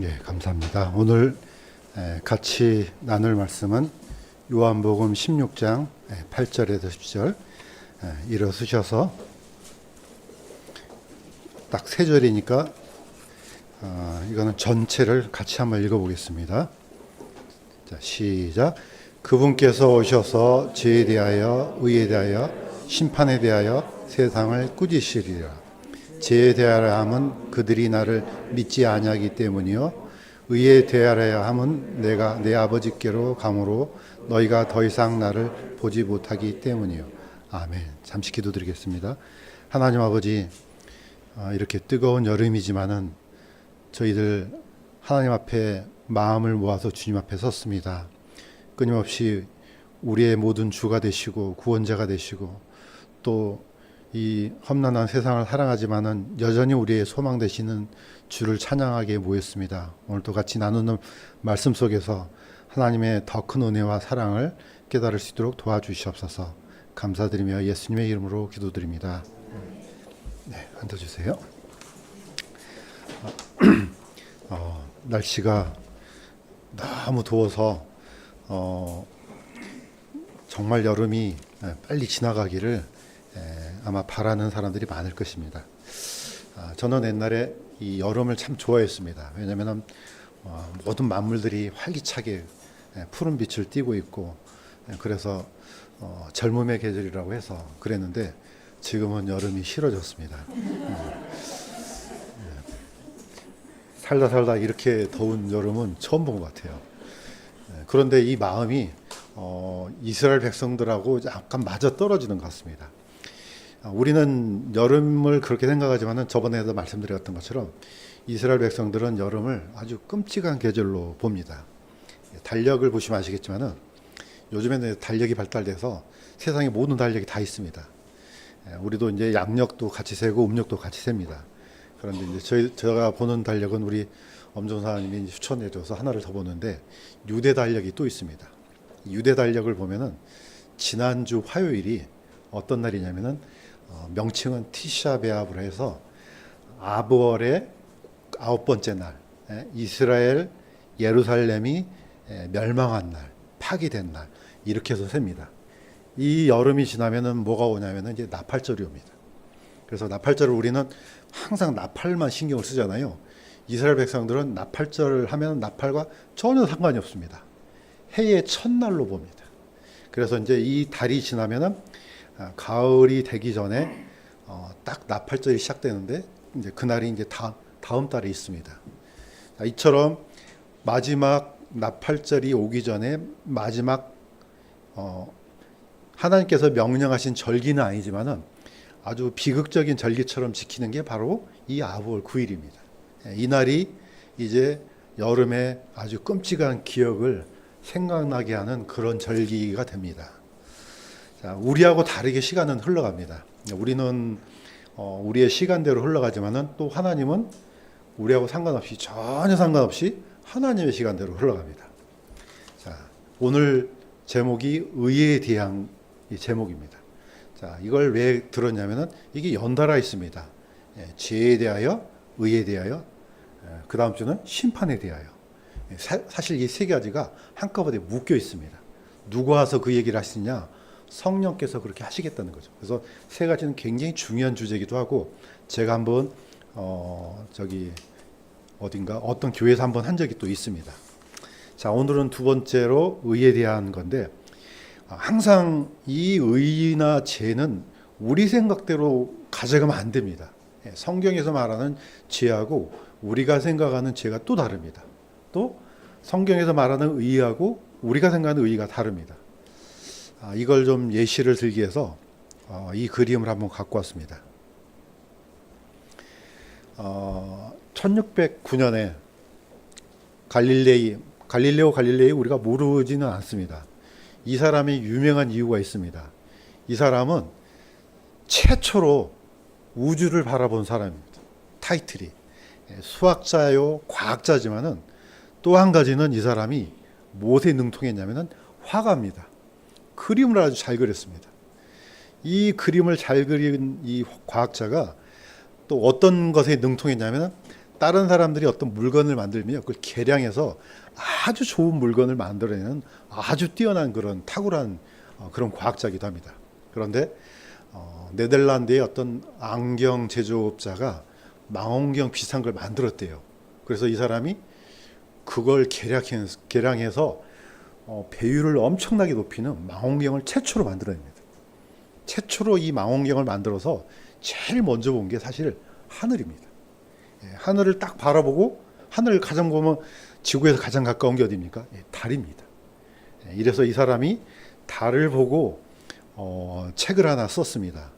예, 감사합니다. 오늘 같이 나눌 말씀은 요한복음 16장 8절에서 10절 일어서셔서 딱 세 절이니까 이거는 전체를 같이 한번 읽어보겠습니다. 자, 시작. 그분께서 오셔서 죄에 대하여 의에 대하여 심판에 대하여 세상을 꾸짖으시리라. 죄에 대하여 함은 그들이 나를 믿지 아니하기 때문이요 의에 대하여 함은 내가 내 아버지께로 가므로 너희가 더 이상 나를 보지 못하기 때문이요. 아멘. 잠시 기도드리겠습니다. 하나님 아버지, 이렇게 뜨거운 여름이지만은 저희들 하나님 앞에 마음을 모아서 주님 앞에 섰습니다. 끊임없이 우리의 모든 주가 되시고 구원자가 되시고 또 이 험난한 세상을 사랑하지만은 여전히 우리의 소망 되시는 주를 찬양하게 모였습니다. 오늘도 같이 나누는 말씀 속에서 하나님의 더 큰 은혜와 사랑을 깨달을 수 있도록 도와주시옵소서. 감사드리며 예수님의 이름으로 기도드립니다. 네, 앉아주세요. 날씨가 너무 더워서 정말 여름이 빨리 지나가기를 아마 바라는 사람들이 많을 것입니다. 저는 옛날에 이 여름을 참 좋아했습니다. 왜냐하면 모든 만물들이 활기차게 푸른 빛을 띠고 있고 그래서 젊음의 계절이라고 해서 그랬는데 지금은 여름이 싫어졌습니다. 살다 이렇게 더운 여름은 처음 본 것 같아요. 그런데 이 마음이 이스라엘 백성들하고 약간 맞아 떨어지는 것 같습니다. 우리는 여름을 그렇게 생각하지만은 저번에도 말씀드렸던 것처럼 이스라엘 백성들은 여름을 아주 끔찍한 계절로 봅니다. 달력을 보시면 아시겠지만은 요즘에는 달력이 발달돼서 세상의 모든 달력이 다 있습니다. 우리도 이제 양력도 같이 세고 음력도 같이 셉니다. 그런데 이제 제가 보는 달력은 우리 엄정사님이 추천해줘서 하나를 더 보는데 유대 달력이 또 있습니다. 유대 달력을 보면은 지난주 화요일이 어떤 날이냐면은 명칭은 티샤베아브로 해서 아브월의 9번째 날, 이스라엘 예루살렘이 멸망한 날, 파기된 날 이렇게 해서 셉니다. 이 여름이 지나면은 뭐가 오냐면은 이제 나팔절이 옵니다. 그래서 나팔절을 우리는 항상 나팔만 신경을 쓰잖아요. 이스라엘 백성들은 나팔절을 하면 나팔과 전혀 상관이 없습니다. 해의 첫날로 봅니다. 그래서 이제 이 달이 지나면은 가을이 되기 전에 딱 나팔절이 시작되는데 이제 그날이 이제 다음 달에 있습니다. 이처럼 마지막 나팔절이 오기 전에 마지막 하나님께서 명령하신 절기는 아니지만은 아주 비극적인 절기처럼 지키는 게 바로 이 아브월 9일입니다. 이 날이 이제 여름의 아주 끔찍한 기억을 생각나게 하는 그런 절기가 됩니다. 자, 우리하고 다르게 시간은 흘러갑니다. 우리는 우리의 시간대로 흘러가지만은 또 하나님은 우리하고 상관없이 전혀 상관없이 하나님의 시간대로 흘러갑니다. 자, 오늘 제목이 의에 대한 이 제목입니다. 자, 이걸 왜 들었냐면은 이게 연달아 있습니다. 죄에 대하여, 의에 대하여, 그 다음 주는 심판에 대하여. 사실 이 세 가지가 한꺼번에 묶여 있습니다. 누가 와서 그 얘기를 하시냐? 성령께서 그렇게 하시겠다는 거죠. 그래서 세 가지는 굉장히 중요한 주제이기도 하고 제가 한번 어떤 교회에서 한번 한 적이 또 있습니다. 자, 오늘은 두 번째로 의에 대한 건데 항상 이 의나 죄는 우리 생각대로 가져가면 안 됩니다. 성경에서 말하는 죄하고 우리가 생각하는 죄가 또 다릅니다. 또 성경에서 말하는 의하고 우리가 생각하는 의가 다릅니다. 이걸 좀 예시를 들기 위해서 이 그림을 한번 갖고 왔습니다. 1609년에 갈릴레오 갈릴레이 우리가 모르지는 않습니다. 이 사람이 유명한 이유가 있습니다. 이 사람은 최초로 우주를 바라본 사람입니다. 타이틀이 수학자요 과학자지만은 또 한 가지는 이 사람이 무엇에 능통했냐면은 화가입니다. 그림을 아주 잘 그렸습니다. 이 그림을 잘 그린 이 과학자가 또 어떤 것에 능통했냐면 다른 사람들이 어떤 물건을 만들면 그걸 개량해서 아주 좋은 물건을 만들어내는 아주 뛰어난 그런 탁월한 그런 과학자이기도 합니다. 그런데 네덜란드의 어떤 안경 제조업자가 망원경 비슷한 걸 만들었대요. 그래서 이 사람이 그걸 개량해서 배율을 엄청나게 높이는 망원경을 최초로 만들어냅니다. 최초로 이 망원경을 만들어서 제일 먼저 본 게 사실 하늘입니다. 하늘을 딱 바라보고, 하늘을 가장 보면 지구에서 가장 가까운 게 어디입니까? 달입니다. 이래서 이 사람이 달을 보고 책을 하나 썼습니다.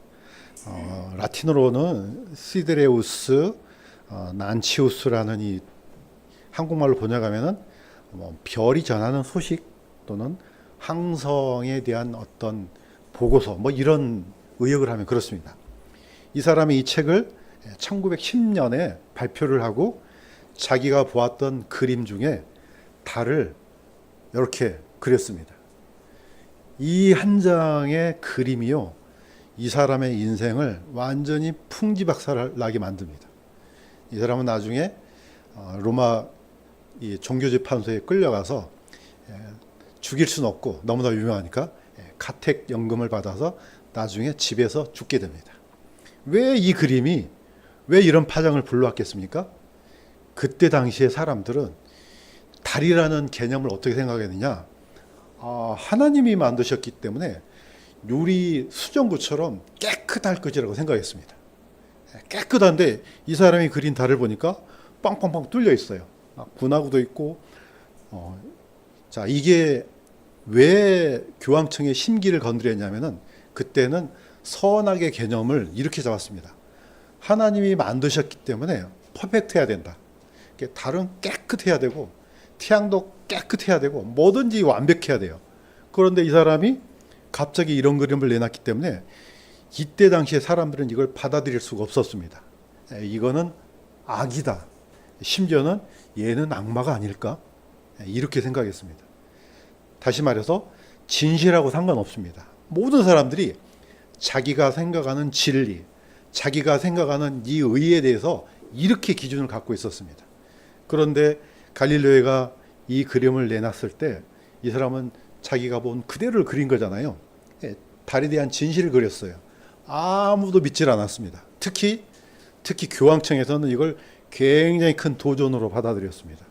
라틴어로는 시드레우스 난치우스라는, 이 한국말로 번역하면은 별이 전하는 소식 또는 항성에 대한 어떤 보고서, 뭐 이런 의역을 하면 그렇습니다. 이 사람이 이 책을 1910년에 발표를 하고 자기가 보았던 그림 중에 달을 이렇게 그렸습니다. 이 한 장의 그림이요, 이 사람의 인생을 완전히 풍지박살나게 만듭니다. 이 사람은 나중에 로마 이 종교재판소에 끌려가서 죽일 수는 없고 너무나 유명하니까 가택 연금을 받아서 나중에 집에서 죽게 됩니다. 왜 이 그림이 왜 이런 파장을 불러왔겠습니까? 그때 당시에 사람들은 달이라는 개념을 어떻게 생각했느냐? 하나님이 만드셨기 때문에 유리 수정구처럼 깨끗할 것이라고 생각했습니다. 깨끗한데 이 사람이 그린 달을 보니까 빵빵빵 뚫려 있어요. 분화구도 있고. 자, 이게 왜 교황청의 심기를 건드렸냐면은, 그때는 선악의 개념을 이렇게 잡았습니다. 하나님이 만드셨기 때문에 퍼펙트해야 된다. 달은 깨끗해야 되고 태양도 깨끗해야 되고 뭐든지 완벽해야 돼요. 그런데 이 사람이 갑자기 이런 그림을 내놨기 때문에 이때 당시에 사람들은 이걸 받아들일 수가 없었습니다. 이거는 악이다. 심지어는 얘는 악마가 아닐까? 이렇게 생각했습니다. 다시 말해서 진실하고 상관없습니다. 모든 사람들이 자기가 생각하는 진리, 자기가 생각하는 이 의에 대해서 이렇게 기준을 갖고 있었습니다. 그런데 갈릴레오가 이 그림을 내놨을 때 이 사람은 자기가 본 그대로를 그린 거잖아요. 달에 대한 진실을 그렸어요. 아무도 믿질 않았습니다. 특히 교황청에서는 이걸 굉장히 큰 도전으로 받아들였습니다.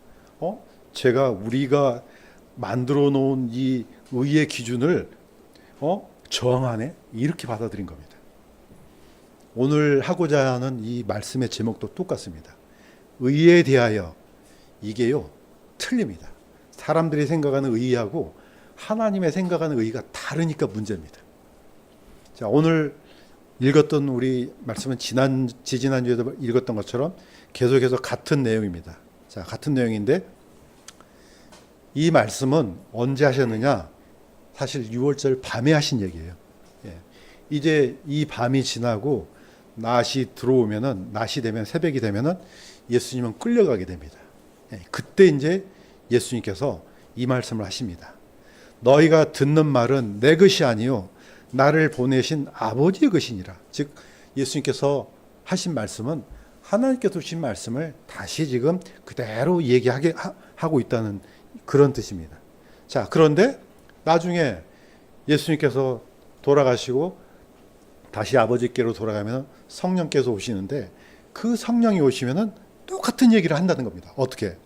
우리가 만들어 놓은 이 의의 기준을 저항하네? 이렇게 받아들인 겁니다. 오늘 하고자 하는 이 말씀의 제목도 똑같습니다. 의에 대하여, 이게요, 틀립니다. 사람들이 생각하는 의하고 하나님의 생각하는 의가 다르니까 문제입니다. 자, 오늘 읽었던 우리 말씀은 지지난주에도 읽었던 것처럼 계속해서 같은 내용입니다. 자, 같은 내용인데 이 말씀은 언제 하셨느냐? 사실 6월절 밤에 하신 얘기예요. 이제 이 밤이 지나고 낮이 되면, 새벽이 되면은 예수님은 끌려가게 됩니다. 그때 이제 예수님께서 이 말씀을 하십니다. 너희가 듣는 말은 내 것이 아니요 나를 보내신 아버지의 것이니라. 즉 예수님께서 하신 말씀은 하나님께서 주신 말씀을 다시 지금 그대로 얘기하게 하고 있다는 그런 뜻입니다. 자, 그런데 나중에 예수님께서 돌아가시고 다시 아버지께로 돌아가면 성령께서 오시는데, 그 성령이 오시면은 똑같은 얘기를 한다는 겁니다. 어떻게?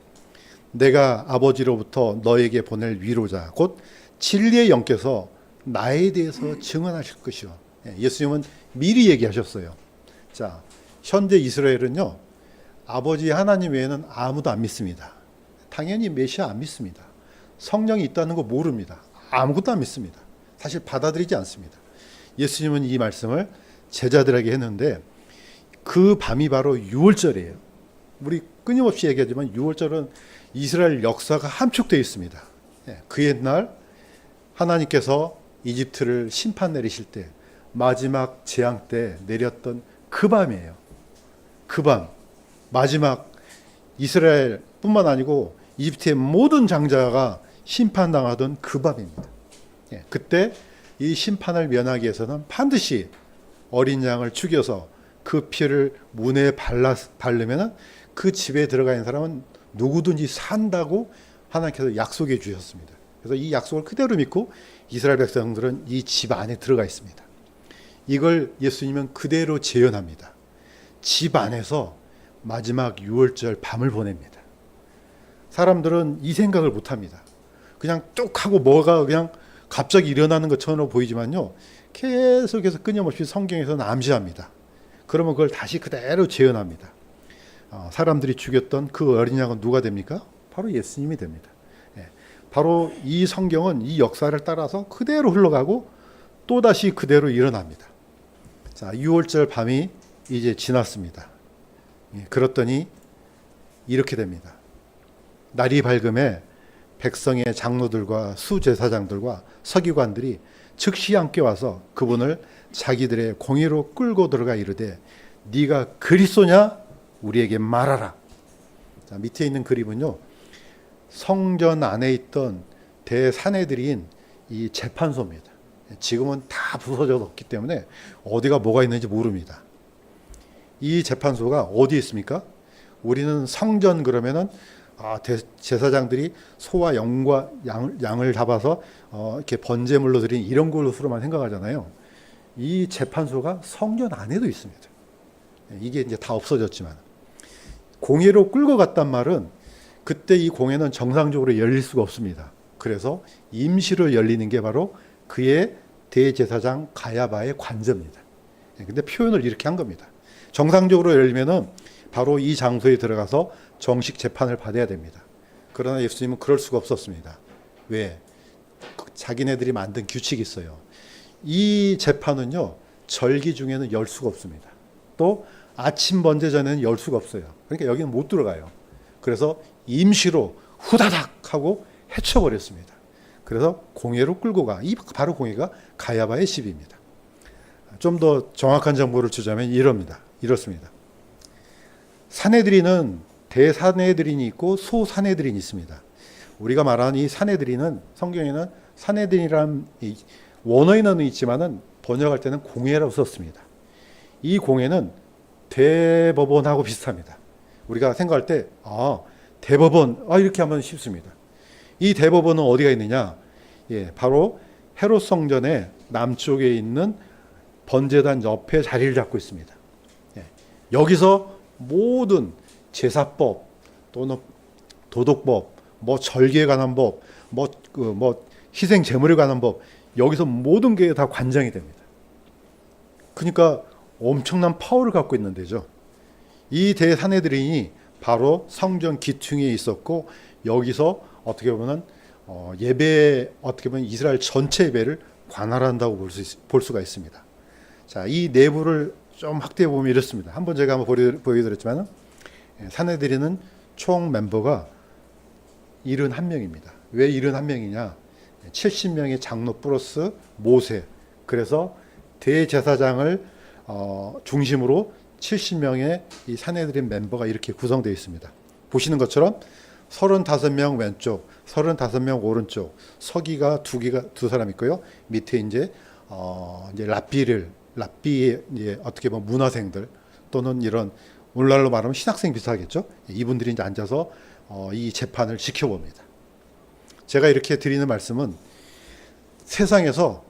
내가 아버지로부터 너에게 보낼 위로자 곧 진리의 영께서 나에 대해서 증언하실 것이요. 예수님은 미리 얘기하셨어요. 자, 현재 이스라엘은요, 아버지 하나님 외에는 아무도 안 믿습니다. 당연히 메시아 안 믿습니다. 성령이 있다는 거 모릅니다. 아무것도 안 믿습니다. 사실 받아들이지 않습니다. 예수님은 이 말씀을 제자들에게 했는데 그 밤이 바로 6월절이에요. 우리 끊임없이 얘기하지만 6월절은 이스라엘 역사가 함축되어 있습니다. 그 옛날 하나님께서 이집트를 심판 내리실 때 마지막 재앙 때 내렸던 그 밤이에요. 그 밤, 마지막 이스라엘뿐만 아니고 이집트의 모든 장자가 심판당하던 그 밤입니다. 그때 이 심판을 면하기 위해서는 반드시 어린 양을 죽여서 그 피를 문에 바르면 그 집에 들어가 있는 사람은 누구든지 산다고 하나님께서 약속해 주셨습니다. 그래서 이 약속을 그대로 믿고 이스라엘 백성들은 이 집 안에 들어가 있습니다. 이걸 예수님은 그대로 재현합니다. 집 안에서 마지막 유월절 밤을 보냅니다. 사람들은 이 생각을 못합니다. 그냥 뚝 하고 뭐가 그냥 갑자기 일어나는 것처럼 보이지만요, 계속해서 끊임없이 성경에서는 암시합니다. 그러면 그걸 다시 그대로 재현합니다. 사람들이 죽였던 그 어린 양은 누가 됩니까? 바로 예수님이 됩니다. 바로 이 성경은 이 역사를 따라서 그대로 흘러가고 또다시 그대로 일어납니다. 자, 6월절 밤이 이제 지났습니다. 그렇더니 이렇게 됩니다. 날이 밝음에 백성의 장로들과 수제사장들과 서기관들이 즉시 함께 와서 그분을 자기들의 공의로 끌고 들어가 이르되 네가 그리스도냐? 우리에게 말하라. 자, 밑에 있는 그림은요, 성전 안에 있던 대사내들인 이 재판소입니다. 지금은 다 부서졌기 때문에 어디가 뭐가 있는지 모릅니다. 이 재판소가 어디에 있습니까? 우리는 성전 그러면은 제사장들이 소와 양을 잡아서 이렇게 번제물로 드린 이런 것으로만 생각하잖아요. 이 재판소가 성전 안에도 있습니다. 이게 이제 다 없어졌지만 공회로 끌고 갔단 말은 그때 이 공회는 정상적으로 열릴 수가 없습니다. 그래서 임시로 열리는 게 바로 그의 대제사장 가야바의 관저입니다. 근데 표현을 이렇게 한 겁니다. 정상적으로 열리면은 바로 이 장소에 들어가서 정식 재판을 받아야 됩니다. 그러나 예수님은 그럴 수가 없었습니다. 왜? 자기네들이 만든 규칙이 있어요. 이 재판은요, 절기 중에는 열 수가 없습니다. 또 아침 번제 전에는 열 수가 없어요. 그러니까 여기는 못 들어가요. 그래서 임시로 후다닥 하고 해쳐버렸습니다. 그래서 공회로 끌고 이 바로 공회가 가야바의 집입니다. 좀 더 정확한 정보를 주자면 이렇습니다. 사내들이는 대사내들인이 있고 소사내들인이 있습니다. 우리가 말하는 이 사내들이는 성경에는 사내들이란 원어에는 있지만은 번역할 때는 공회라고 썼습니다. 이 공회는 대법원하고 비슷합니다. 우리가 생각할 때 대법원 이렇게 하면 쉽습니다. 이 대법원은 어디가 있느냐? 바로 헤롯 성전의 남쪽에 있는 번제단 옆에 자리를 잡고 있습니다. 여기서 모든 제사법 또는 도덕법, 절기에 관한 법, 희생 제물에 관한 법, 여기서 모든 게 다 관장이 됩니다. 그러니까 엄청난 파워를 갖고 있는 데죠. 이 대사내들이 바로 성전 기퉁에 있었고 여기서 어떻게 보면 어떻게 보면 이스라엘 전체 예배를 관할한다고 볼 수가 있습니다. 자, 이 내부를 좀 확대해 보면 이렇습니다. 한번 제가 보여드렸지만 사내들이는 총 멤버가 71명입니다. 왜 71명이냐? 70명의 장로 플러스 모세. 그래서 대제사장을 중심으로 70명의 이 사내들인 멤버가 이렇게 구성되어 있습니다. 보시는 것처럼 35명 왼쪽, 35명 오른쪽, 서기가 두 사람 있고요. 밑에 이제 랍비의 어떻게 보면 문화생들 또는 이런 오늘날로 말하면 신학생 비슷하겠죠. 이분들이 이제 앉아서 이 재판을 지켜봅니다. 제가 이렇게 드리는 말씀은 세상에서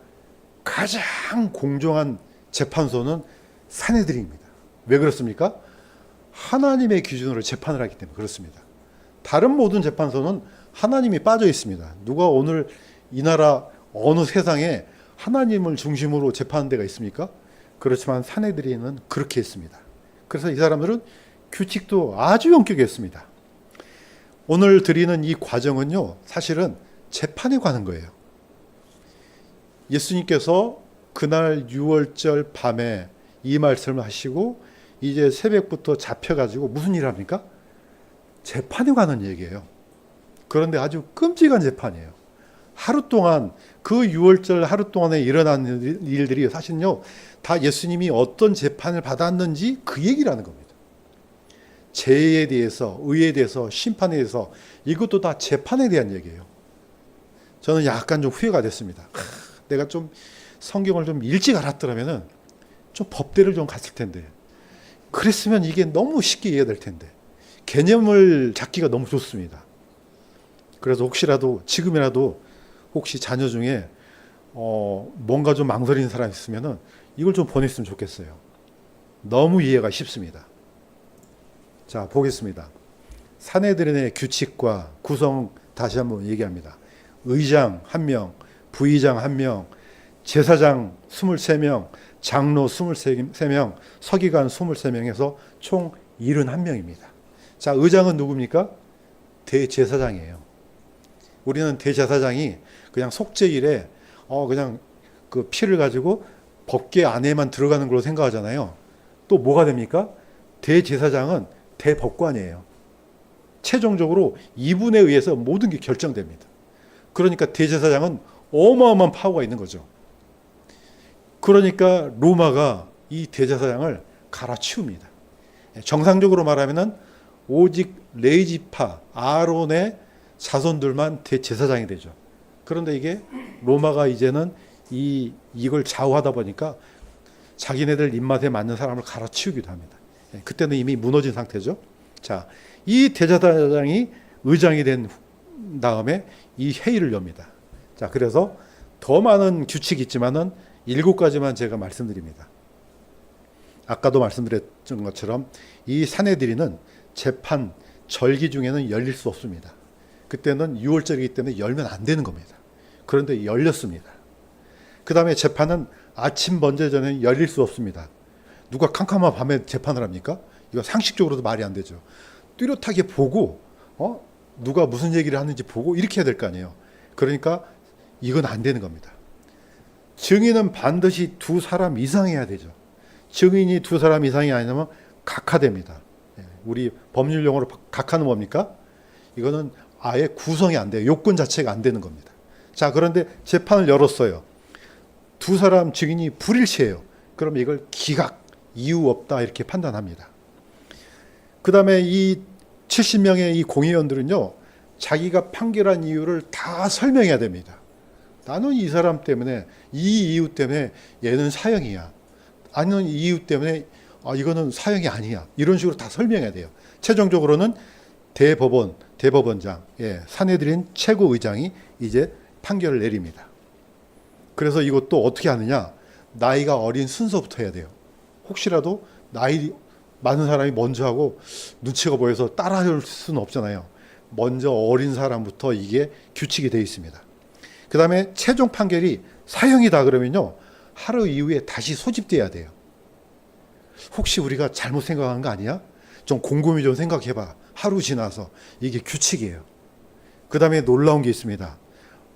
가장 공정한 재판소는 사내들입니다. 왜 그렇습니까? 하나님의 기준으로 재판을 하기 때문에 그렇습니다. 다른 모든 재판소는 하나님이 빠져 있습니다. 누가 오늘 이 나라 어느 세상에 하나님을 중심으로 재판하는 데가 있습니까? 그렇지만 사내들이는 그렇게 했습니다. 그래서 이 사람들은 규칙도 아주 엄격했습니다. 오늘 드리는 이 과정은요, 사실은 재판에 관한 거예요. 예수님께서 그날 6월절 밤에 이 말씀을 하시고 이제 새벽부터 잡혀가지고 무슨 일을 합니까? 재판에 관한 얘기예요. 그런데 아주 끔찍한 재판이에요. 하루 동안 그 6월절 하루 동안에 일어난 일들이 사실은요, 다 예수님이 어떤 재판을 받았는지 그 얘기를 하는 겁니다. 죄에 대해서, 의에 대해서, 심판에 대해서 이것도 다 재판에 대한 얘기예요. 저는 약간 좀 후회가 됐습니다. 내가 좀 성경을 좀 일찍 알았더라면은 좀 법대를 좀 갔을 텐데, 그랬으면 이게 너무 쉽게 이해될 텐데, 개념을 잡기가 너무 좋습니다. 그래서 혹시라도 지금이라도 혹시 자녀 중에 뭔가 좀 망설이는 사람이 있으면은 이걸 좀 보냈으면 좋겠어요. 너무 이해가 쉽습니다. 자, 보겠습니다. 사내들인의 규칙과 구성 다시 한번 얘기합니다. 의장 1명, 부의장 1명, 제사장 23명, 장로 23명, 서기관 23명에서 총 71명입니다. 자, 의장은 누굽니까? 대제사장이에요. 우리는 대제사장이 그냥 속죄일에 그냥 그 피를 가지고 법궤 안에만 들어가는 걸로 생각하잖아요. 또 뭐가 됩니까? 대제사장은 대법관이에요. 최종적으로 이분에 의해서 모든 게 결정됩니다. 그러니까 대제사장은 어마어마한 파워가 있는 거죠. 그러니까 로마가 이 대제사장을 갈아치웁니다. 정상적으로 말하면은 오직 레이지파 아론의 자손들만 대제사장이 되죠. 그런데 이게 로마가 이제는 이걸 좌우하다 보니까 자기네들 입맛에 맞는 사람을 갈아치우기도 합니다. 그때는 이미 무너진 상태죠. 자, 이 대제사장이 의장이 된 다음에 이 회의를 엽니다. 자, 그래서 더 많은 규칙이 있지만은 7가지만 제가 말씀드립니다. 아까도 말씀드렸던 것처럼 이 사내들이는 재판 절기 중에는 열릴 수 없습니다. 그때는 6월절이기 때문에 열면 안 되는 겁니다. 그런데 열렸습니다. 그 다음에 재판은 아침 번제 전에 열릴 수 없습니다. 누가 캄캄한 밤에 재판을 합니까? 이거 상식적으로도 말이 안 되죠. 뚜렷하게 보고 누가 무슨 얘기를 하는지 보고 이렇게 해야 될 거 아니에요. 그러니까 이건 안 되는 겁니다. 증인은 반드시 2사람 이상이어야 되죠. 증인이 2사람 이상이 아니면 각하됩니다. 우리 법률 용어로 각하는 뭡니까? 이거는 아예 구성이 안 돼요. 요건 자체가 안 되는 겁니다. 자, 그런데 재판을 열었어요. 2사람 증인이 불일치해요. 그럼 이걸 기각, 이유 없다 이렇게 판단합니다. 그 다음에 이 70명의 이 공의원들은요, 자기가 판결한 이유를 다 설명해야 됩니다. 나는 이 사람 때문에, 이 이유 때문에 얘는 사형이야. 아니면 이 이유 때문에 이거는 사형이 아니야. 이런 식으로 다 설명해야 돼요. 최종적으로는 대법원장, 사내들인 최고의장이 이제 판결을 내립니다. 그래서 이것도 어떻게 하느냐? 나이가 어린 순서부터 해야 돼요. 혹시라도 나이 많은 사람이 먼저 하고 눈치가 보여서 따라할 수는 없잖아요. 먼저 어린 사람부터 이게 규칙이 되어 있습니다. 그 다음에 최종 판결이 사형이다 그러면요, 하루 이후에 다시 소집돼야 돼요. 혹시 우리가 잘못 생각한 거 아니야? 좀 곰곰이 좀 생각해봐. 하루 지나서 이게 규칙이에요. 그 다음에 놀라운 게 있습니다.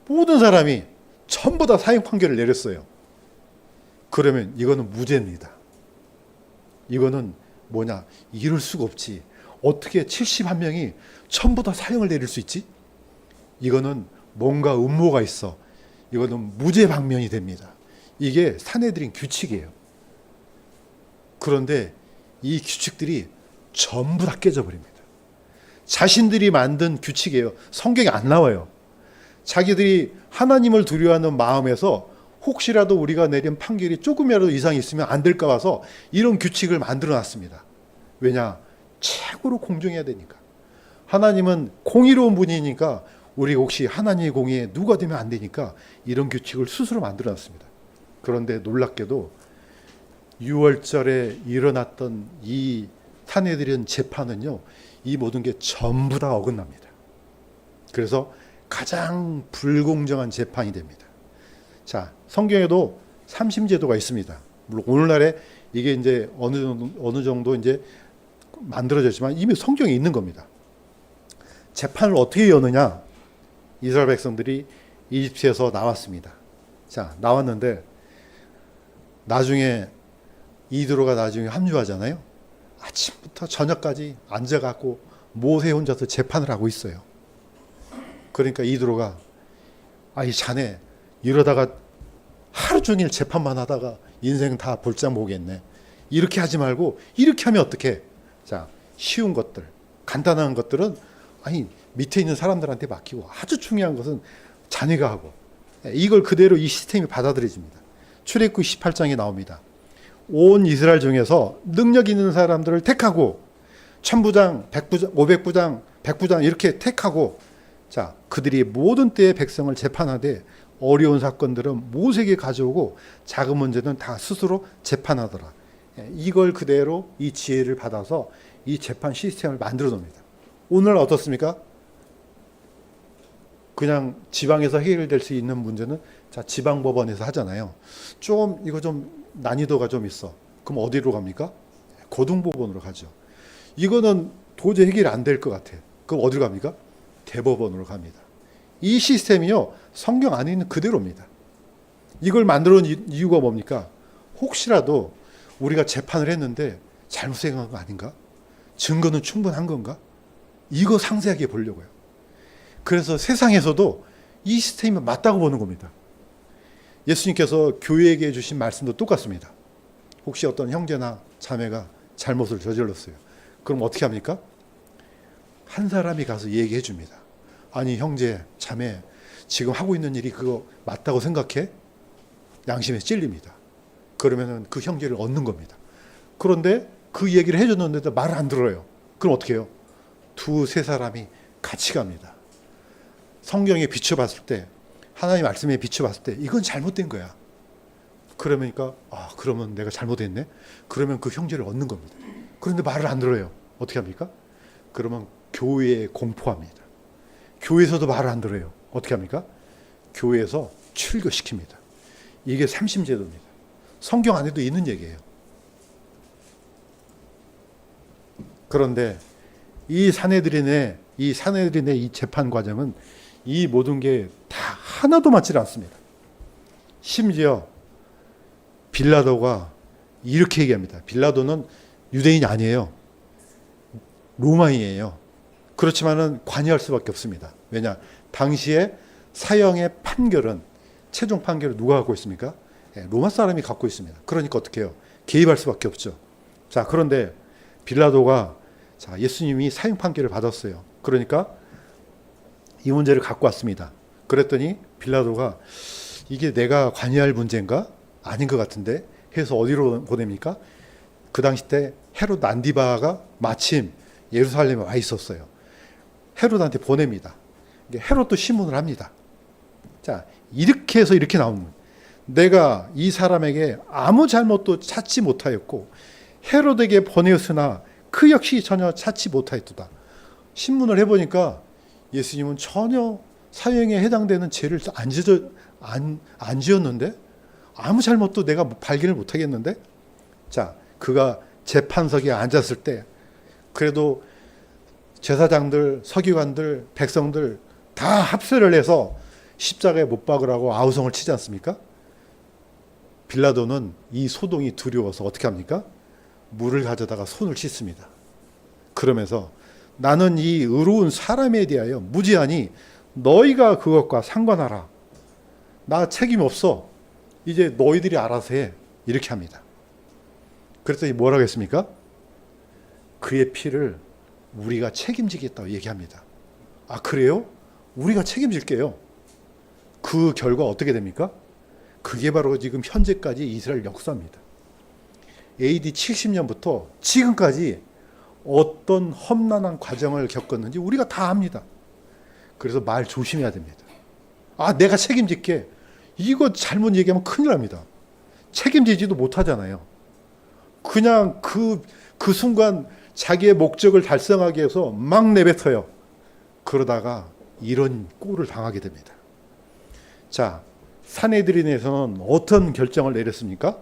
모든 사람이 전부 다 사형 판결을 내렸어요. 그러면 이거는 무죄입니다. 이거는 뭐냐? 이럴 수가 없지. 어떻게 71명이 전부 다 사형을 내릴 수 있지? 이거는 뭔가 음모가 있어. 이거는 무죄 방면이 됩니다. 이게 사내들인 규칙이에요. 그런데 이 규칙들이 전부 다 깨져버립니다. 자신들이 만든 규칙이에요. 성경에 안 나와요. 자기들이 하나님을 두려워하는 마음에서 혹시라도 우리가 내린 판결이 조금이라도 이상이 있으면 안 될까 봐서 이런 규칙을 만들어 놨습니다. 왜냐? 최고로 공정해야 되니까. 하나님은 공의로운 분이니까 우리 혹시 하나님의 공의에 누가 되면 안 되니까 이런 규칙을 스스로 만들어 놨습니다. 그런데 놀랍게도 6월절에 일어났던 이 사내들인 재판은요, 이 모든 게 전부 다 어긋납니다. 그래서 가장 불공정한 재판이 됩니다. 자, 성경에도 삼심제도가 있습니다. 물론 오늘날에 이게 이제 어느 정도 이제 만들어졌지만 이미 성경에 있는 겁니다. 재판을 어떻게 여느냐? 이스라엘 백성들이 이집트에서 나왔습니다. 자, 나왔는데 나중에 이드로가 나중에 합류하잖아요. 아침부터 저녁까지 앉아갖고 모세 혼자서 재판을 하고 있어요. 그러니까 이드로가 이 자네 이러다가 하루 종일 재판만 하다가 인생 다 볼장 보겠네. 이렇게 하지 말고 이렇게 하면 어떡해? 자, 쉬운 것들, 간단한 것들은 밑에 있는 사람들한테 맡기고 아주 중요한 것은 자네가 하고, 이걸 그대로 이 시스템이 받아들여집니다. 출애굽기 18장에 나옵니다. 온 이스라엘 중에서 능력 있는 사람들을 택하고 천부장, 백부장, 500부장, 100부장 이렇게 택하고 자, 그들이 모든 때의 백성을 재판하되 어려운 사건들은 모세에게 가져오고 작은 문제는 다 스스로 재판하더라. 이걸 그대로 이 지혜를 받아서 이 재판 시스템을 만들어 놓습니다. 오늘 어떻습니까? 그냥 지방에서 해결될 수 있는 문제는 자, 지방법원에서 하잖아요. 이거 좀 난이도가 좀 있어. 그럼 어디로 갑니까? 고등법원으로 가죠. 이거는 도저히 해결이 안 될 것 같아. 그럼 어디로 갑니까? 대법원으로 갑니다. 이 시스템이요, 성경 안에 있는 그대로입니다. 이걸 만들어 놓은 이유가 뭡니까? 혹시라도 우리가 재판을 했는데 잘못 생각한 거 아닌가? 증거는 충분한 건가? 이거 상세하게 보려고요. 그래서 세상에서도 이 시스템이 맞다고 보는 겁니다. 예수님께서 교회에게 주신 말씀도 똑같습니다. 혹시 어떤 형제나 자매가 잘못을 저질렀어요. 그럼 어떻게 합니까? 한 사람이 가서 얘기해 줍니다. 아니 형제, 자매, 지금 하고 있는 일이 그거 맞다고 생각해? 양심에 찔립니다. 그러면은 그 형제를 얻는 겁니다. 그런데 그 얘기를 해줬는데도 말을 안 들어요. 그럼 어떻게 해요? 두세 사람이 같이 갑니다. 성경에 비춰봤을 때, 하나님 말씀에 비춰봤을 때 이건 잘못된 거야. 그러니까 그러면 내가 잘못했네. 그러면 그 형제를 얻는 겁니다. 그런데 말을 안 들어요. 어떻게 합니까? 그러면 교회에 공포합니다. 교회에서도 말을 안 들어요. 어떻게 합니까? 교회에서 출교시킵니다. 이게 삼심제도입니다. 성경 안에도 있는 얘기예요. 그런데 이 사내들인의 이 재판 과정은 이 모든 게 다 하나도 맞지 않습니다. 심지어 빌라도가 이렇게 얘기합니다. 빌라도는 유대인이 아니에요. 로마인이에요. 그렇지만은 관여할 수밖에 없습니다. 왜냐? 당시에 사형의 판결은 최종 판결을 누가 갖고 있습니까? 로마 사람이 갖고 있습니다. 그러니까 어떻게 해요? 개입할 수밖에 없죠. 자, 그런데 빌라도가 예수님이 사형 판결을 받았어요. 그러니까 이 문제를 갖고 왔습니다. 그랬더니 빌라도가 이게 내가 관여할 문제인가? 아닌 것 같은데 해서 어디로 보냅니까? 그 당시 때 헤롯 안디바가 마침 예루살렘에 와 있었어요. 헤롯한테 보냅니다. 헤롯도 신문을 합니다. 자, 이렇게 해서 이렇게 나오는 거예요. 내가 이 사람에게 아무 잘못도 찾지 못하였고 헤롯에게 보내었으나 그 역시 전혀 찾지 못하였도다. 신문을 해보니까 예수님은 전혀 사형에 해당되는 죄를 안 지었는데 아무 잘못도 내가 발견을 못하겠는데 자, 그가 재판석에 앉았을 때 그래도 제사장들, 서기관들, 백성들 다 합세를 해서 십자가에 못 박으라고 아우성을 치지 않습니까? 빌라도는 이 소동이 두려워서 어떻게 합니까? 물을 가져다가 손을 씻습니다. 그러면서 나는 이 의로운 사람에 대하여 무지하니 너희가 그것과 상관하라. 나 책임 없어. 이제 너희들이 알아서 해. 이렇게 합니다. 그랬더니 뭐라고 했습니까? 그의 피를 우리가 책임지겠다고 얘기합니다. 아, 그래요? 우리가 책임질게요. 그 결과 어떻게 됩니까? 그게 바로 지금 현재까지 이스라엘 역사입니다. AD 70년부터 지금까지 어떤 험난한 과정을 겪었는지 우리가 다 압니다. 그래서 말 조심해야 됩니다. 아, 내가 책임질게. 이거 잘못 얘기하면 큰일 납니다. 책임지지도 못하잖아요. 그냥 그 순간 자기의 목적을 달성하기 위해서 막 내뱉어요. 그러다가 이런 꼴을 당하게 됩니다. 자, 산헤드린에서는 어떤 결정을 내렸습니까?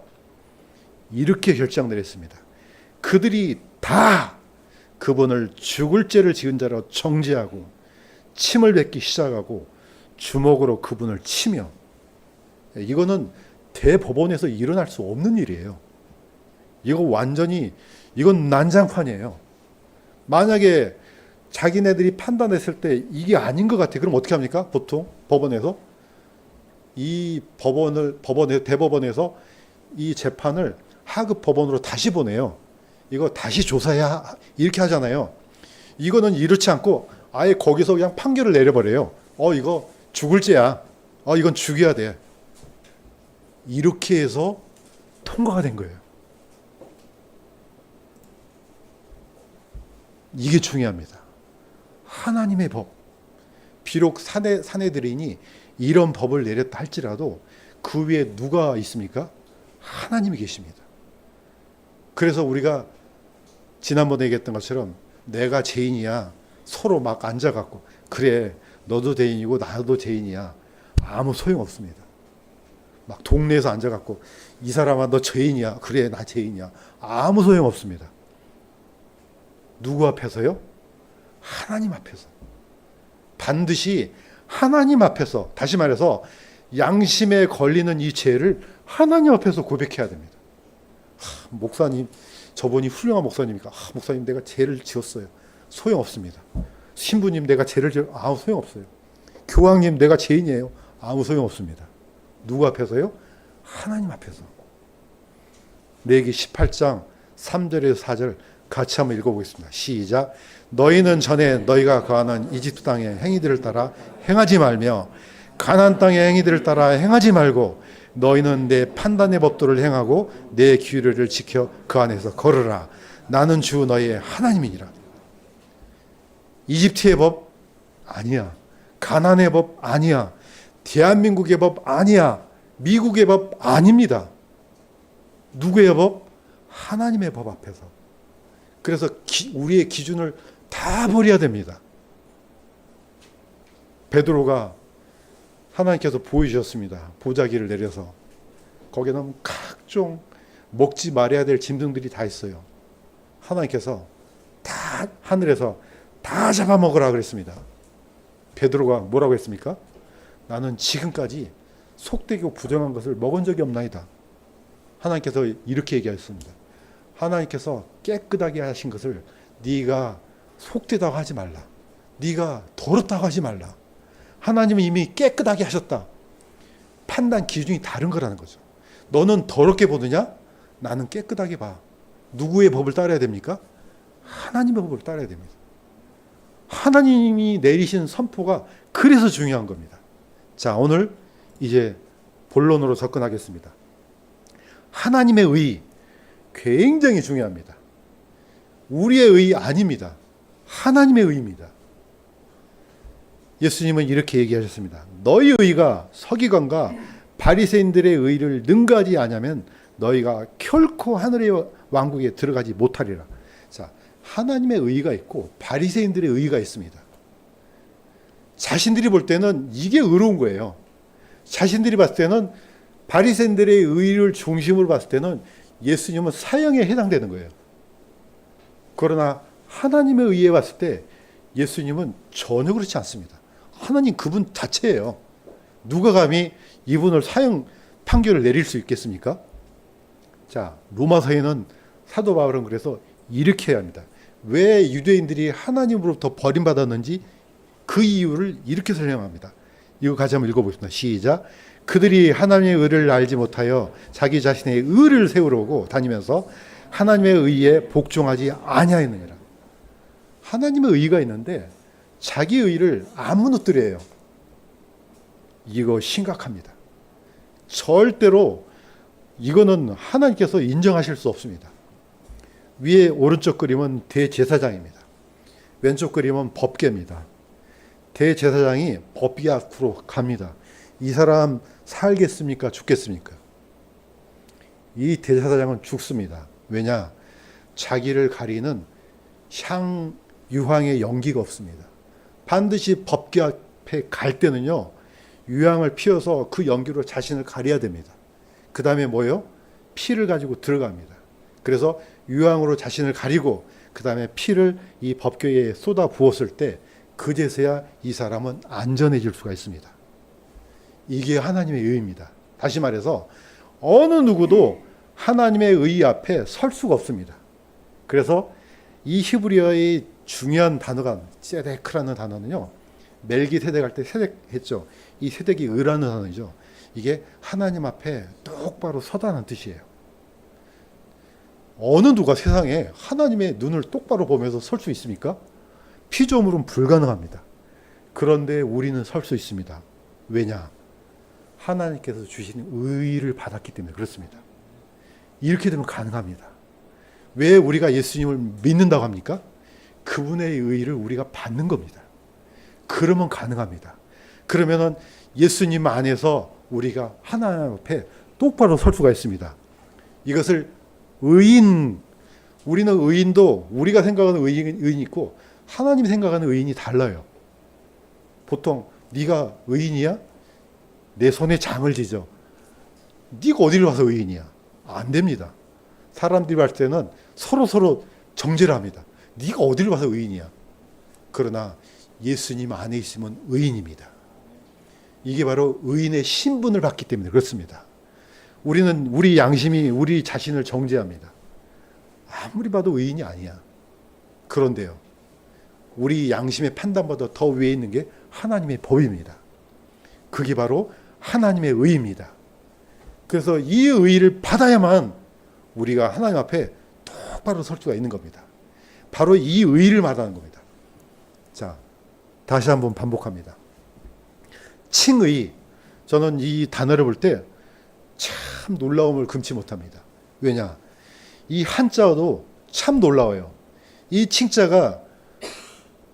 이렇게 결정 내렸습니다. 그들이 다 그분을 죽을 죄를 지은 자로 정죄하고 침을 뱉기 시작하고 주먹으로 그분을 치며 이거는 대법원에서 일어날 수 없는 일이에요. 이건 난장판이에요. 만약에 자기네들이 판단했을 때 이게 아닌 것 같아. 그럼 어떻게 합니까? 보통 법원에서 대법원에서 이 재판을 하급 법원으로 다시 보내요. 이거 다시 조사해야 이렇게 하잖아요. 이거는 이렇지 않고 아예 거기서 그냥 판결을 내려버려요. 이거 죽을 죄야. 이건 죽여야 돼. 이렇게 해서 통과가 된 거예요. 이게 중요합니다. 하나님의 법. 비록 사내들이니 이런 법을 내렸다 할지라도 그 위에 누가 있습니까? 하나님이 계십니다. 그래서 우리가 지난번에 얘기했던 것처럼 내가 죄인이야 서로 막 앉아갖고 그래 너도 죄인이고 나도 죄인이야 아무 소용없습니다. 막 동네에서 앉아갖고 이 사람아 너 죄인이야 그래 나 죄인이야 아무 소용없습니다. 누구 앞에서요? 하나님 앞에서. 반드시 하나님 앞에서, 다시 말해서 양심에 걸리는 이 죄를 하나님 앞에서 고백해야 됩니다. 목사님, 저분이 훌륭한 목사님이니까 목사님 내가 죄를 지었어요. 소용없습니다. 신부님 내가 죄를 지었어요. 아무 소용없어요. 교황님 내가 죄인이에요. 아무 소용없습니다. 누구 앞에서요? 하나님 앞에서. 레위기 18장 3절에서 4절 같이 한번 읽어보겠습니다. 시작. 너희는 전에 너희가 거하는 이집트 땅의 행위들을 따라 행하지 말며 가나안 땅의 행위들을 따라 행하지 말고 너희는 내 판단의 법도를 행하고 내 규례를 지켜 그 안에서 걸으라. 나는 주 너희의 하나님이니라. 이집트의 법 아니야. 가나안의 법 아니야. 대한민국의 법 아니야. 미국의 법 아닙니다. 누구의 법? 하나님의 법 앞에서. 그래서 우리의 기준을 다 버려야 됩니다. 베드로가 하나님께서 보여주셨습니다. 보자기를 내려서 거기에는 각종 먹지 말아야 될 짐승들이 다 있어요. 하나님께서 다 하늘에서 다 잡아먹으라 그랬습니다. 베드로가 뭐라고 했습니까? 나는 지금까지 속되고 부정한 것을 먹은 적이 없나이다. 하나님께서 이렇게 얘기하셨습니다. 하나님께서 깨끗하게 하신 것을 네가 속되다고 하지 말라. 네가 더럽다고 하지 말라. 하나님은 이미 깨끗하게 하셨다. 판단 기준이 다른 거라는 거죠. 너는 더럽게 보느냐? 나는 깨끗하게 봐. 누구의 법을 따라야 됩니까? 하나님의 법을 따라야 됩니다. 하나님이 내리신 선포가 그래서 중요한 겁니다. 자, 오늘 이제 본론으로 접근하겠습니다. 하나님의 의 굉장히 중요합니다. 우리의 의 아닙니다. 하나님의 의입니다. 예수님은 이렇게 얘기하셨습니다. 너희 의가 서기관과 바리새인들의 의를 능가하지 않으면 너희가 결코 하늘의 왕국에 들어가지 못하리라. 자, 하나님의 의가 있고 바리새인들의 의가 있습니다. 자신들이 볼 때는 이게 의로운 거예요. 자신들이 봤을 때는 바리새인들의 의를 중심으로 봤을 때는 예수님은 사형에 해당되는 거예요. 그러나 하나님의 의에 봤을 때 예수님은 전혀 그렇지 않습니다. 하나님 그분 자체예요. 누가 감히 이분을 사형 판결을 내릴 수 있겠습니까? 자, 로마서에는 사도 바울은 그래서 이렇게 해야 합니다. 왜 유대인들이 하나님으로부터 버림받았는지 그 이유를 이렇게 설명합니다. 이거 같이 한번 읽어보겠습니다. 시작. 그들이 하나님의 의를 알지 못하여 자기 자신의 의를 세우려고 다니면서 하나님의 의에 복종하지 아니하였느니라. 하나님의 의가 있는데 자기 의를 안 무너뜨려요. 이거 심각합니다. 절대로 이거는 하나님께서 인정하실 수 없습니다. 위에 오른쪽 그림은 대제사장입니다. 왼쪽 그림은 법궤입니다. 대제사장이 법궤 앞으로 갑니다. 이 사람 살겠습니까? 죽겠습니까? 이 대제사장은 죽습니다. 왜냐? 자기를 가리는 유황의 연기가 없습니다. 반드시 법궤 앞에 갈 때는요, 유황을 피워서 그 연기로 자신을 가려야 됩니다. 그 다음에 뭐예요? 피를 가지고 들어갑니다. 그래서 유황으로 자신을 가리고 그 다음에 피를 이 법궤에 쏟아 부었을 때 그제서야 이 사람은 안전해질 수가 있습니다. 이게 하나님의 의입니다. 다시 말해서 어느 누구도 하나님의 의 앞에 설 수가 없습니다. 그래서 이 히브리어의 중요한 단어가 ጼ데크라는 단어는요, 멜기세덱 할 때 세덱 했죠. 이 세덱이 의라는 단어이죠. 이게 하나님 앞에 똑바로 서다는 뜻이에요. 어느 누가 세상에 하나님의 눈을 똑바로 보면서 설 수 있습니까? 피조물은 불가능합니다. 그런데 우리는 설 수 있습니다. 왜냐? 하나님께서 주신 의를 받았기 때문에 그렇습니다. 이렇게 되면 가능합니다. 왜 우리가 예수님을 믿는다고 합니까? 그분의 의를 우리가 받는 겁니다. 그러면 가능합니다. 그러면은 예수님 안에서 우리가 하나님 앞에 똑바로 설 수가 있습니다. 이것을 의인, 우리는 의인도 우리가 생각하는 의인이 있고 하나님이 생각하는 의인이 달라요. 보통 네가 의인이야? 내 손에 장을 지져. 네가 어디를 와서 의인이야? 안 됩니다. 사람들이 할 때는 서로 정죄를 합니다. 네가 어디를 와서 의인이야? 그러나 예수님 안에 있으면 의인입니다. 이게 바로 의인의 신분을 받기 때문에 그렇습니다. 우리는 우리 양심이 우리 자신을 정죄합니다. 아무리 봐도 의인이 아니야. 그런데요, 우리 양심의 판단보다 더 위에 있는 게 하나님의 법입니다. 그게 바로 하나님의 의입니다. 그래서 이 의를 받아야만 우리가 하나님 앞에 똑바로 설 수가 있는 겁니다. 바로 이 의를 말하는 겁니다. 자, 다시 한번 반복합니다. 칭의. 저는 이 단어를 볼 때 참 놀라움을 금치 못합니다. 왜냐? 이 한자도 참 놀라워요. 이 칭자가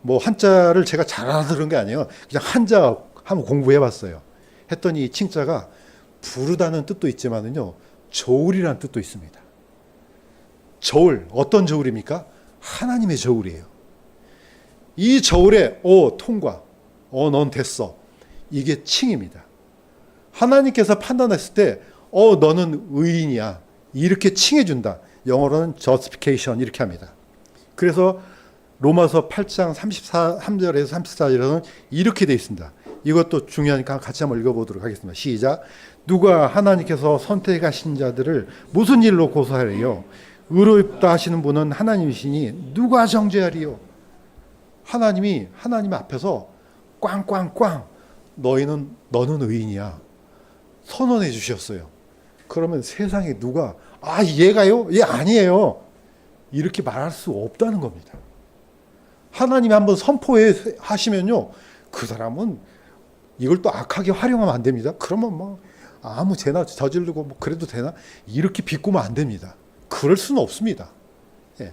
뭐 한자를 제가 잘 알아서 그런 게 아니에요. 그냥 한자 한번 공부해 봤어요. 했더니 이 칭자가 부르다는 뜻도 있지만은요, 저울이라는 뜻도 있습니다. 저울, 어떤 저울입니까? 하나님의 저울이에요. 이 저울에 통과, 넌 됐어. 이게 칭입니다. 하나님께서 판단했을 때 너는 의인이야. 이렇게 칭해준다. 영어로는 justification 이렇게 합니다. 그래서 로마서 8장 33절에서 34절에는 이렇게 되어 있습니다. 이것도 중요하니까 같이 한번 읽어보도록 하겠습니다. 시작. 누가 하나님께서 선택하신 자들을 무슨 일로 고소하리요? 의롭다 하시는 분은 하나님이시니 누가 정죄하리요? 하나님이 하나님 앞에서 꽝꽝꽝 너는 의인이야 선언해 주셨어요. 그러면 세상에 누가 얘가요? 얘 아니에요. 이렇게 말할 수 없다는 겁니다. 하나님이 한번 선포해 하시면요, 그 사람은 이걸 또 악하게 활용하면 안 됩니다. 그러면 뭐 아무 죄나 저지르고 뭐 그래도 되나? 이렇게 비꼬면 안 됩니다. 그럴 수는 없습니다. 예.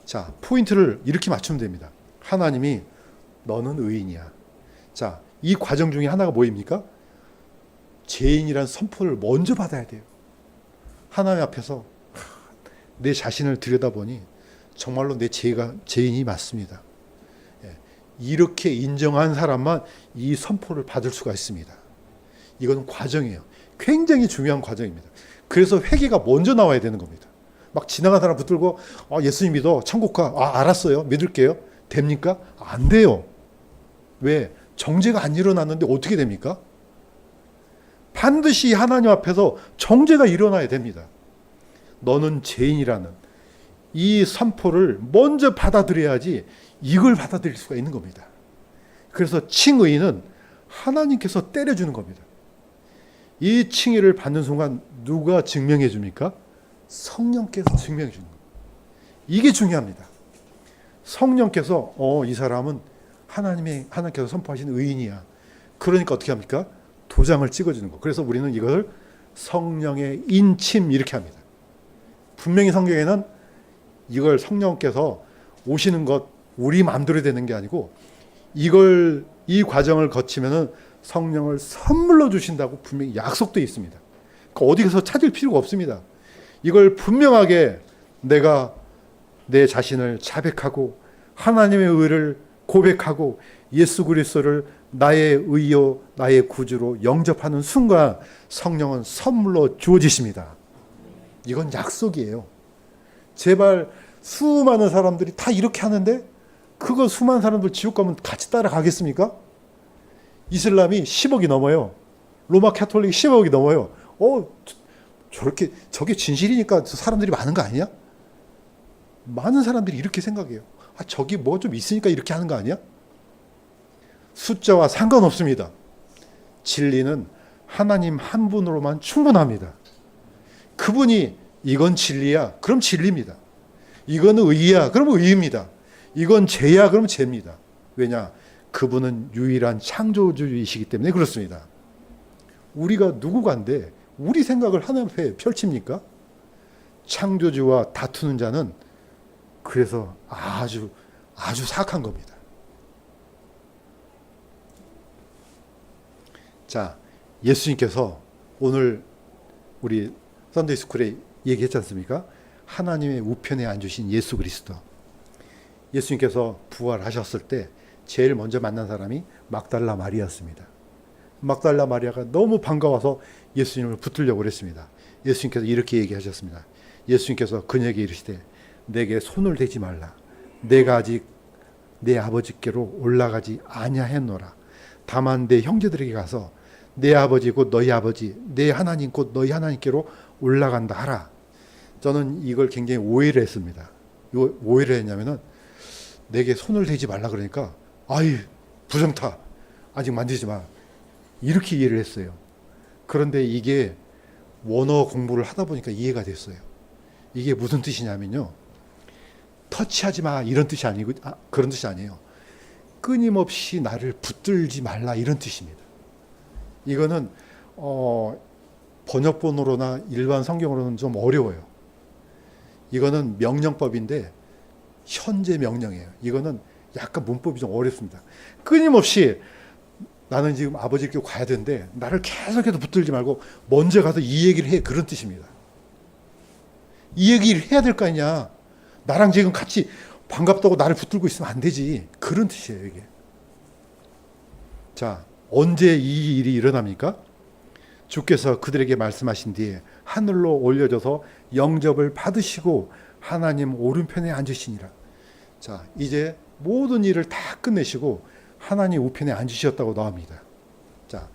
자, 포인트를 이렇게 맞추면 됩니다. 하나님이 너는 의인이야. 자, 이 과정 중에 하나가 뭐입니까? 죄인이란 선포를 먼저 받아야 돼요. 하나님 앞에서 내 자신을 들여다보니 정말로 내 죄인이 맞습니다. 예. 이렇게 인정한 사람만 이 선포를 받을 수가 있습니다. 이건 과정이에요. 굉장히 중요한 과정입니다. 그래서 회개가 먼저 나와야 되는 겁니다. 막 지나가는 사람 붙들고 예수님 믿어 천국 가. 알았어요. 믿을게요. 됩니까? 안 돼요. 왜? 정죄가 안 일어났는데 어떻게 됩니까? 반드시 하나님 앞에서 정죄가 일어나야 됩니다. 너는 죄인이라는 이 선포를 먼저 받아들여야지 이걸 받아들일 수가 있는 겁니다. 그래서 칭의는 하나님께서 때려주는 겁니다. 이 칭의를 받는 순간 누가 증명해 줍니까? 성령께서 증명해 주는 겁니다. 이게 중요합니다. 성령께서 이 사람은 하나님께서 선포하신 의인이야. 그러니까 어떻게 합니까? 도장을 찍어주는 거. 그래서 우리는 이걸 성령의 인침 이렇게 합니다. 분명히 성경에는 이걸 성령께서 오시는 것 우리 마음대로 되는 게 아니고 이 과정을 거치면은 성령을 선물로 주신다고 분명히 약속되어 있습니다. 그러니까 어디 가서 찾을 필요가 없습니다. 이걸 분명하게 내가 내 자신을 자백하고 하나님의 의를 고백하고 예수 그리스도를 나의 의요 나의 구주로 영접하는 순간 성령은 선물로 주어지십니다. 이건 약속이에요. 제발 수많은 사람들이 다 이렇게 하는데 그거 수많은 사람들 지옥 가면 같이 따라가겠습니까? 이슬람이 10억이 넘어요. 로마 카톨릭이 10억이 넘어요. 저게 진실이니까 사람들이 많은 거 아니야? 많은 사람들이 이렇게 생각해요. 저기 뭐 좀 있으니까 이렇게 하는 거 아니야? 숫자와 상관없습니다. 진리는 하나님 한 분으로만 충분합니다. 그분이 이건 진리야. 그럼 진리입니다. 이건 의야. 그럼 의입니다. 이건 죄야. 그럼 죄입니다. 왜냐? 그분은 유일한 창조주이시기 때문에 그렇습니다. 우리가 누구간데 우리 생각을 하나님 앞에 펼칩니까? 창조주와 다투는 자는 그래서 아주 아주 사악한 겁니다. 자, 예수님께서 오늘 우리 썬데이 스쿨에 얘기했지 않습니까? 하나님의 우편에 앉으신 예수 그리스도. 예수님께서 부활하셨을 때 제일 먼저 만난 사람이 막달라 마리아였습니다. 막달라 마리아가 너무 반가워서 예수님을 붙들려고 그랬습니다. 예수님께서 이렇게 얘기하셨습니다. 예수님께서 그녀에게 이르시되 내게 손을 대지 말라. 내가 아직 내 아버지께로 올라가지 아니하였노라. 다만 내 형제들에게 가서 내 아버지 곧 너희 아버지, 내 하나님 곧 너희 하나님께로 올라간다 하라. 저는 이걸 굉장히 오해를 했습니다. 오해를 했냐면은 내게 손을 대지 말라 그러니까 아이 부정타 아직 만지지 마 이렇게 이해를 했어요. 그런데 이게 원어 공부를 하다 보니까 이해가 됐어요. 이게 무슨 뜻이냐면요, 터치하지 마 이런 뜻이 아니고 그런 뜻이 아니에요. 끊임없이 나를 붙들지 말라 이런 뜻입니다. 이거는 번역본으로나 일반 성경으로는 좀 어려워요. 이거는 명령법인데 현재 명령이에요. 이거는 약간 문법이 좀 어렵습니다. 끊임없이 나는 지금 아버지께 가야 되는데 나를 계속해서 붙들지 말고 먼저 가서 이 얘기를 해, 그런 뜻입니다. 이 얘기를 해야 될 거 아니냐. 나랑 지금 같이 반갑다고 나를 붙들고 있으면 안 되지. 그런 뜻이에요, 이게. 자, 언제 이 일이 일어납니까? 주께서 그들에게 말씀하신 뒤에 하늘로 올려져서 영접을 받으시고 하나님 오른편에 앉으시니라. 자, 이제 모든 일을 다 끝내시고 하나님 우편에 앉으셨다고 나옵니다. 자,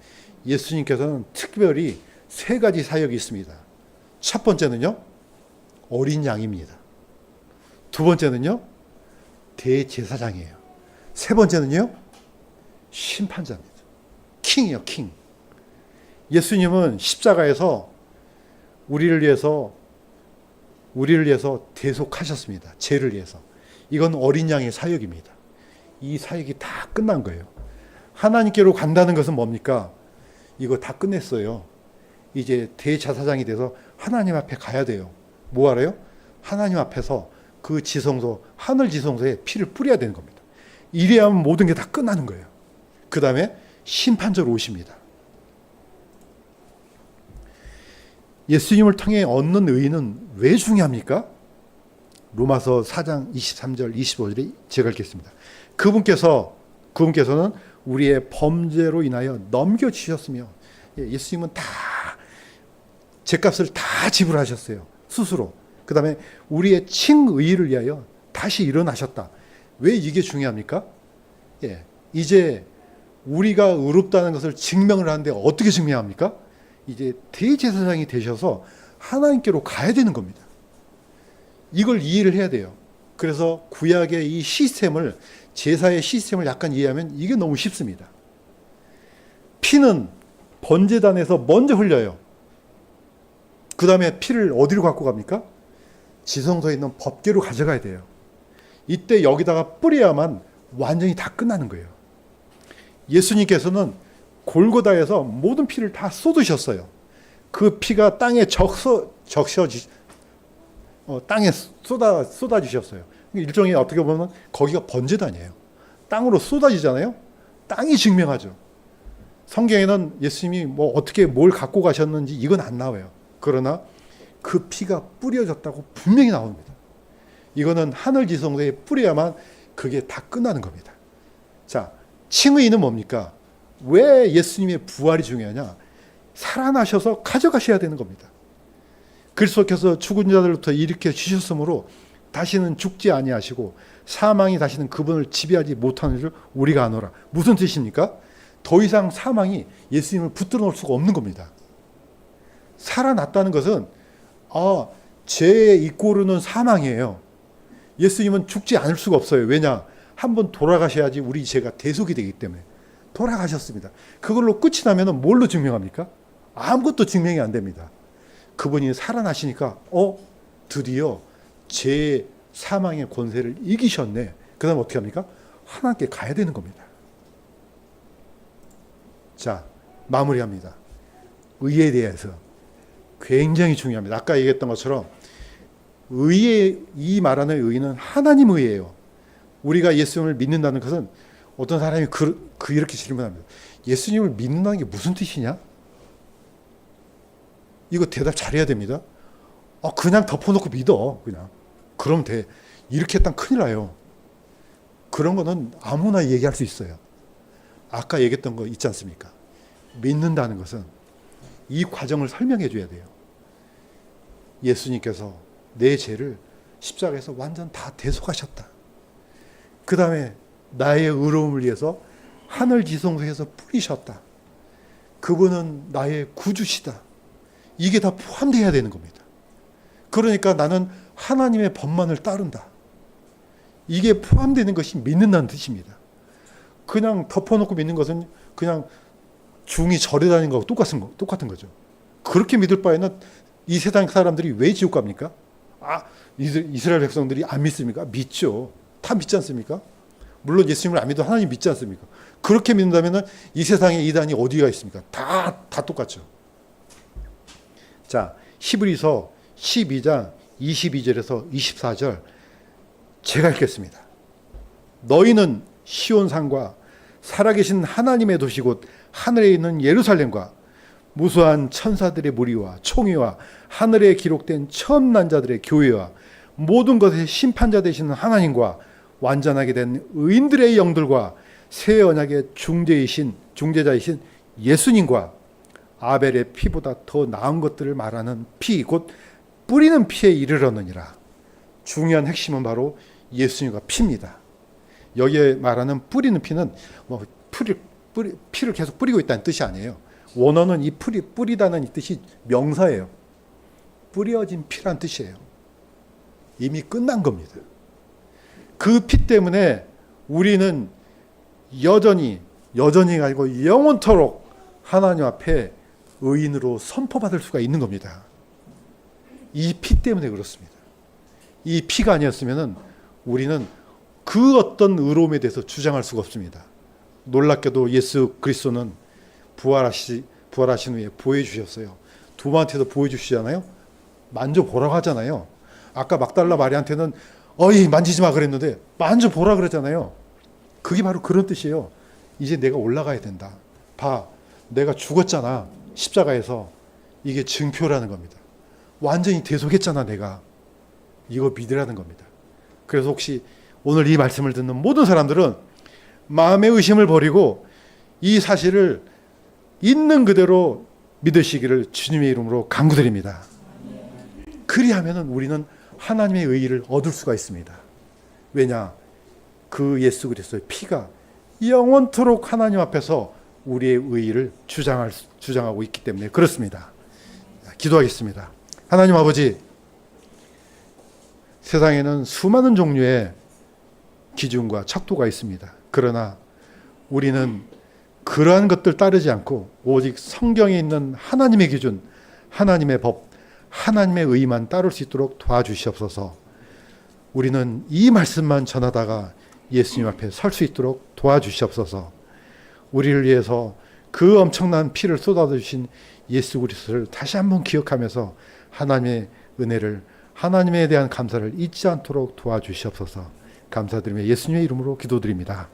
예수님께서는 특별히 세 가지 사역이 있습니다. 첫 번째는요, 어린 양입니다. 두 번째는요, 대제사장이에요. 세 번째는요, 심판자입니다. 킹이요, 킹. 예수님은 십자가에서 우리를 위해서 대속하셨습니다. 죄를 위해서. 이건 어린 양의 사역입니다. 이 사역이 다 끝난 거예요. 하나님께로 간다는 것은 뭡니까? 이거 다 끝냈어요. 이제 대제사장이 돼서 하나님 앞에 가야 돼요. 뭐 하래요? 하나님 앞에서 그 지성소, 하늘 지성소에 피를 뿌려야 되는 겁니다. 이래야 하면 모든 게 다 끝나는 거예요. 그 다음에 심판자로 오십니다. 예수님을 통해 얻는 의는 왜 중요합니까? 로마서 4장 23절 25절에 제가 읽겠습니다. 그분께서는 우리의 범죄로 인하여 넘겨주셨으며, 예수님은 다 죄값을 다 지불하셨어요. 스스로. 그 다음에 우리의 칭의를 위하여 다시 일어나셨다. 왜 이게 중요합니까? 이제 우리가 의롭다는 것을 증명을 하는데 어떻게 증명합니까? 이제 대제사장이 되셔서 하나님께로 가야 되는 겁니다. 이걸 이해를 해야 돼요. 그래서 구약의 이 시스템을, 제사의 시스템을 약간 이해하면 이게 너무 쉽습니다. 피는 번제단에서 먼저 흘려요. 그 다음에 피를 어디로 갖고 갑니까? 지성소에 있는 법궤로 가져가야 돼요. 이때 여기다가 뿌려야만 완전히 다 끝나는 거예요. 예수님께서는 골고다에서 모든 피를 다 쏟으셨어요. 그 피가 땅에 땅에 쏟아지셨어요. 일종의 어떻게 보면 거기가 번제단이에요. 땅으로 쏟아지잖아요. 땅이 증명하죠. 성경에는 예수님이 어떻게 뭘 갖고 가셨는지 이건 안 나와요. 그러나 그 피가 뿌려졌다고 분명히 나옵니다. 이거는 하늘 지성소에 뿌려야만 그게 다 끝나는 겁니다. 자, 칭의는 뭡니까? 왜 예수님의 부활이 중요하냐? 살아나셔서 가져가셔야 되는 겁니다. 그리스도께서 죽은 자들부터 일으켜 주셨으므로 다시는 죽지 아니하시고 사망이 다시는 그분을 지배하지 못하는 줄 우리가 아노라. 무슨 뜻입니까? 더 이상 사망이 예수님을 붙들어 놓을 수가 없는 겁니다. 살아났다는 것은 죄의 이꼬르는 사망이에요. 예수님은 죽지 않을 수가 없어요. 왜냐? 한번 돌아가셔야지 우리 죄가 대속이 되기 때문에. 돌아가셨습니다. 그걸로 끝이 나면 뭘로 증명합니까? 아무것도 증명이 안 됩니다. 그분이 살아나시니까 드디어 죄 사망의 권세를 이기셨네. 그 다음 어떻게 합니까? 하나님께 가야 되는 겁니다. 자, 마무리합니다. 의에 대해서 굉장히 중요합니다. 아까 얘기했던 것처럼 이 말하는 의는 하나님 의예요. 우리가 예수님을 믿는다는 것은 어떤 사람이 이렇게 질문합니다. 예수님을 믿는다는 게 무슨 뜻이냐? 이거 대답 잘해야 됩니다. 그냥 덮어놓고 믿어. 그냥. 그럼 돼. 이렇게 했다면 큰일 나요. 그런 거는 아무나 얘기할 수 있어요. 아까 얘기했던 거 있지 않습니까? 믿는다는 것은 이 과정을 설명해 줘야 돼요. 예수님께서 내 죄를 십자가에서 완전 다 대속하셨다. 그 다음에 나의 의로움을 위해서 하늘 지성소에서 뿌리셨다. 그분은 나의 구주시다. 이게 다 포함되어야 되는 겁니다. 그러니까 나는 하나님의 법만을 따른다. 이게 포함되는 것이 믿는다는 뜻입니다. 그냥 덮어놓고 믿는 것은 그냥 중이 절에 다니는 거하고 똑같은 거죠. 그렇게 믿을 바에는 이 세상 사람들이 왜 지옥 갑니까? 이스라엘 백성들이 안 믿습니까? 믿죠. 다 믿지 않습니까? 물론 예수님을 안 믿어도 하나님 믿지 않습니까? 그렇게 믿는다면 이 세상에 이단이 어디가 있습니까? 다 똑같죠. 자, 히브리서 12장 22절에서 24절 제가 읽겠습니다. 너희는 시온산과 살아계신 하나님의 도시 곧 하늘에 있는 예루살렘과 무수한 천사들의 무리와 총회와 하늘에 기록된 처음 난 자들의 교회와 모든 것의 심판자 되시는 하나님과 완전하게 된 의인들의 영들과 새 언약의 중재자이신 예수님과 아벨의 피보다 더 나은 것들을 말하는 피, 곧 뿌리는 피에 이르렀느니라. 중요한 핵심은 바로 예수님과 피입니다. 여기에 말하는 뿌리는 피는 피를 계속 뿌리고 있다는 뜻이 아니에요. 원어는 이 뿌리다는 이 뜻이 명사예요. 뿌려진 피란 뜻이에요. 이미 끝난 겁니다. 그 피 때문에 우리는 여전히 아니고 영원토록 하나님 앞에 의인으로 선포받을 수가 있는 겁니다. 이 피 때문에 그렇습니다. 이 피가 아니었으면 우리는 그 어떤 의로움에 대해서 주장할 수가 없습니다. 놀랍게도 예수 그리스도는 부활하신 후에 보여주셨어요. 두만한테도 보여주시잖아요. 만져보라고 하잖아요. 아까 막달라 마리한테는 어이 만지지 마 그랬는데 만져보라 그랬잖아요. 그게 바로 그런 뜻이에요. 이제 내가 올라가야 된다. 봐, 내가 죽었잖아. 십자가에서. 이게 증표라는 겁니다. 완전히 대속했잖아 내가. 이거 믿으라는 겁니다. 그래서 혹시 오늘 이 말씀을 듣는 모든 사람들은 마음의 의심을 버리고 이 사실을 있는 그대로 믿으시기를 주님의 이름으로 간구드립니다. 그리하면 우리는 하나님의 의의를 얻을 수가 있습니다. 왜냐? 그 예수 그리스도의 피가 영원토록 하나님 앞에서 우리의 의의를 주장하고 있기 때문에 그렇습니다. 기도하겠습니다. 하나님 아버지, 세상에는 수많은 종류의 기준과 척도가 있습니다. 그러나 우리는 그러한 것들 따르지 않고 오직 성경에 있는 하나님의 기준, 하나님의 법, 하나님의 의만 따를 수 있도록 도와주시옵소서. 우리는 이 말씀만 전하다가 예수님 앞에 설 수 있도록 도와주시옵소서. 우리를 위해서 그 엄청난 피를 쏟아주신 예수 그리스도를 다시 한번 기억하면서 하나님의 은혜를, 하나님에 대한 감사를 잊지 않도록 도와주시옵소서. 감사드리며 예수님의 이름으로 기도드립니다.